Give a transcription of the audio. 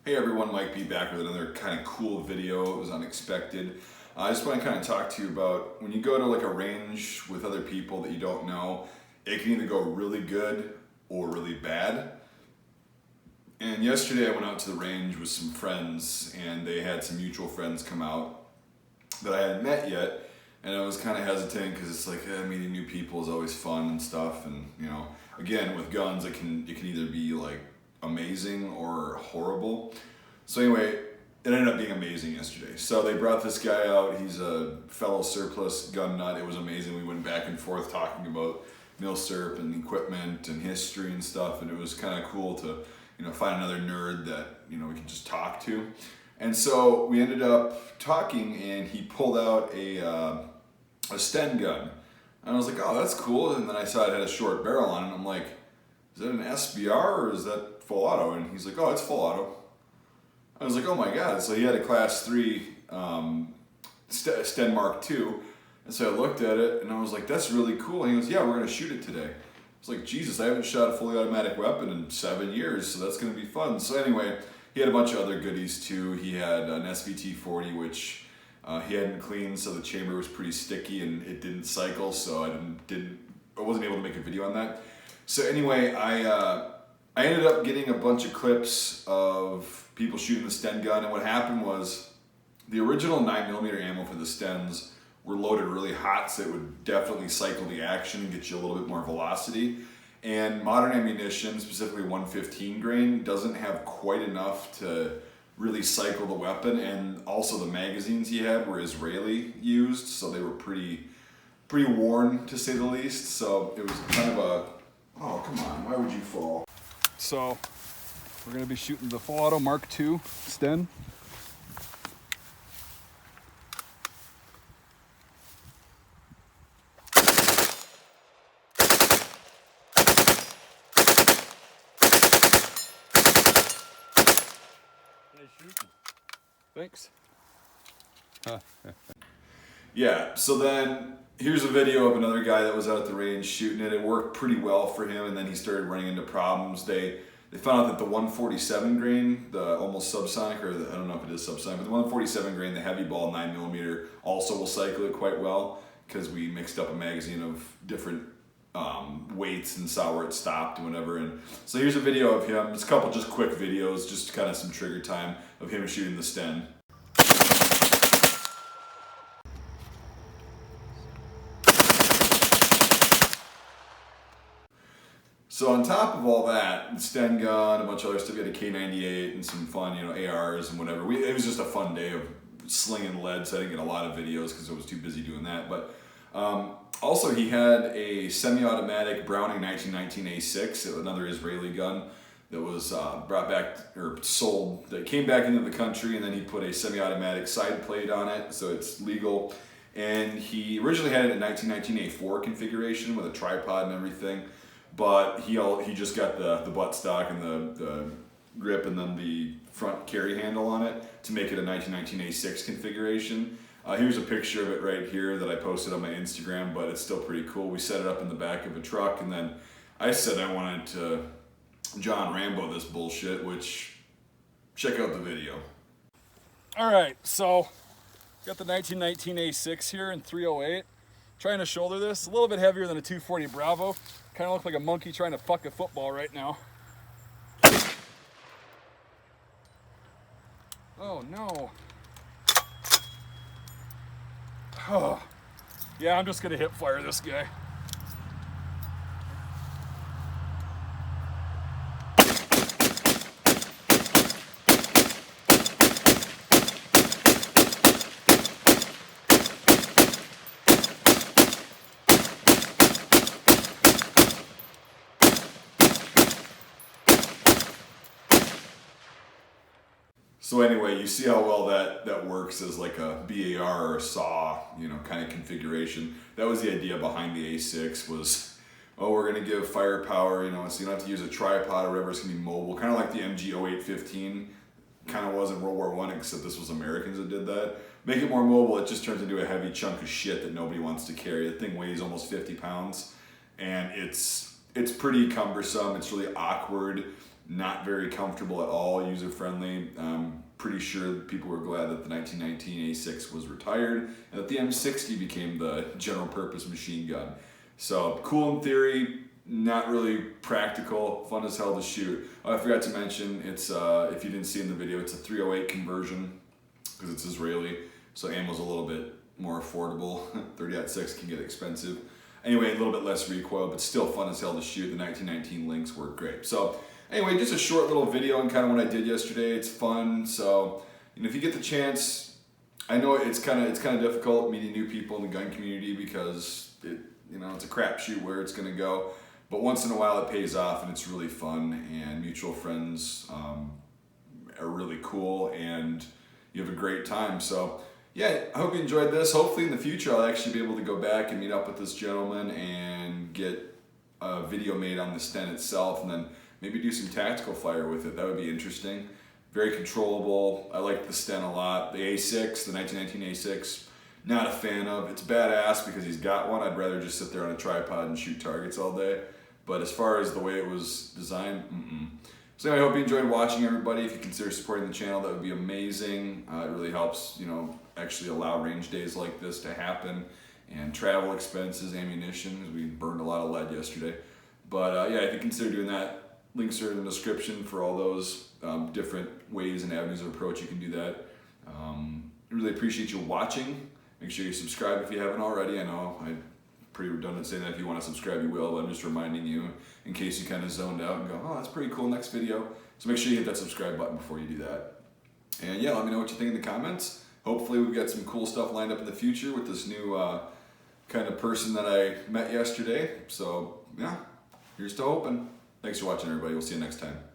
Hey everyone, Mike B back with another kind of cool video. It was unexpected. I just want to kind of talk to you about when you go to like a range with other people that you don't know, it can either go really good or really bad. And yesterday I went out to the range with some friends and they had some mutual friends come out that I hadn't met yet. And I was kind of hesitant because it's like meeting new people is always fun and stuff. And you know, again with guns, it can either be like amazing or horrible. So anyway, it ended up being amazing yesterday. So they brought this guy out. He's a fellow surplus gun nut. It was amazing. We went back and forth talking about milsurp and equipment and history and stuff. And it was kind of cool to find another nerd that we could just talk to. And so we ended up talking, and he pulled out a Sten gun. And I was like, oh, that's cool. And then I saw it had a short barrel on it. And I'm like, is that an SBR or is that full auto? And he's like, oh, it's full auto. I was like, oh my God. So he had a class 3 Sten Mark II. And so I looked at it and I was like, that's really cool. And he goes, yeah, we're going to shoot it today. I was like, Jesus, I haven't shot a fully automatic weapon in 7 years, so that's going to be fun. So anyway, he had a bunch of other goodies too. He had an SVT-40, which he hadn't cleaned, so the chamber was pretty sticky and it didn't cycle, so I wasn't able to make a video on that. So anyway, I ended up getting a bunch of clips of people shooting the Sten gun, and what happened was the original 9mm ammo for the Stens were loaded really hot, so it would definitely cycle the action and get you a little bit more velocity. And modern ammunition, specifically 115 grain, doesn't have quite enough to really cycle the weapon, and also the magazines he had were Israeli used, so they were pretty worn to say the least. So it was kind of a, oh come on, why would you fall? So we're going to be shooting the full auto Mark II Sten. Thanks. Yeah, so then here's a video of another guy that was out at the range shooting it. It worked pretty well for him, and then he started running into problems. They found out that the 147 grain, the almost subsonic, or I don't know if it is subsonic, but the 147 grain, the heavy ball 9mm, also will cycle it quite well because we mixed up a magazine of different weights and saw where it stopped and whatever. And so here's a video of him. It's a couple just quick videos, just kind of some trigger time of him shooting the Sten. So on top of all that, the Sten gun, a bunch of other stuff, we had a K98 and some fun, ARs and whatever. It was just a fun day of slinging lead, so I didn't get a lot of videos because I was too busy doing that. But also he had a semi-automatic Browning 1919 A6, another Israeli gun that was brought back or sold, that came back into the country, and then he put a semi-automatic side plate on it, so it's legal. And he originally had it in 1919 A4 configuration with a tripod and everything. But he just got the buttstock and the grip and then the front carry handle on it to make it a 1919 A6 configuration. Here's a picture of it right here that I posted on my Instagram, but it's still pretty cool. We set it up in the back of a truck, and then I said I wanted to John Rambo this bullshit, which, check out the video. All right, so got the 1919 A6 here in 308. Trying to shoulder this, a little bit heavier than a 240 Bravo. Kind of look like a monkey trying to fuck a football right now. Oh no. Oh. Yeah, I'm just gonna hip fire this guy. So anyway, you see how well that works as like a BAR or a SAW, kind of configuration. That was the idea behind the A6 was, oh, we're gonna give firepower, so you don't have to use a tripod or whatever, it's gonna be mobile. Kind of like the MG 0815 kind of was in World War I, except this was Americans that did that. Make it more mobile, it just turns into a heavy chunk of shit that nobody wants to carry. The thing weighs almost 50 pounds, and it's pretty cumbersome, it's really awkward. not very comfortable at all, user-friendly. Pretty sure people were glad that the 1919 A6 was retired and that the M60 became the general purpose machine gun. So cool in theory, not really practical, fun as hell to shoot. Oh, I forgot to mention, it's if you didn't see in the video, it's a 308 conversion because it's Israeli, so ammo's a little bit more affordable. 30-06 can get expensive. Anyway, a little bit less recoil, but still fun as hell to shoot. The 1919 links work great. So anyway, just a short little video on kind of what I did yesterday. It's fun, so if you get the chance, I know it's kind of difficult meeting new people in the gun community because it's a crapshoot where it's going to go. But once in a while it pays off and it's really fun, and mutual friends are really cool and you have a great time. So yeah, I hope you enjoyed this. Hopefully in the future I'll actually be able to go back and meet up with this gentleman and get a video made on the Sten itself, and then maybe do some tactical fire with it. That would be interesting. Very controllable. I like the Sten a lot. The A6, the 1919 A6, not a fan of. It's badass because he's got one. I'd rather just sit there on a tripod and shoot targets all day. But as far as the way it was designed, So anyway, I hope you enjoyed watching, everybody. If you consider supporting the channel, that would be amazing. It really helps, actually allow range days like this to happen, and travel expenses, ammunition, because we burned a lot of lead yesterday. But yeah, if you consider doing that, links are in the description for all those different ways and avenues of approach you can do that. I really appreciate you watching. Make sure you subscribe if you haven't already. I know I'm pretty redundant saying that if you want to subscribe you will, but I'm just reminding you in case you kind of zoned out and go, oh, that's pretty cool, next video. So make sure you hit that subscribe button before you do that. And yeah, let me know what you think in the comments. Hopefully we've got some cool stuff lined up in the future with this new kind of person that I met yesterday. So yeah, here's to hoping. Thanks for watching, everybody. We'll see you next time.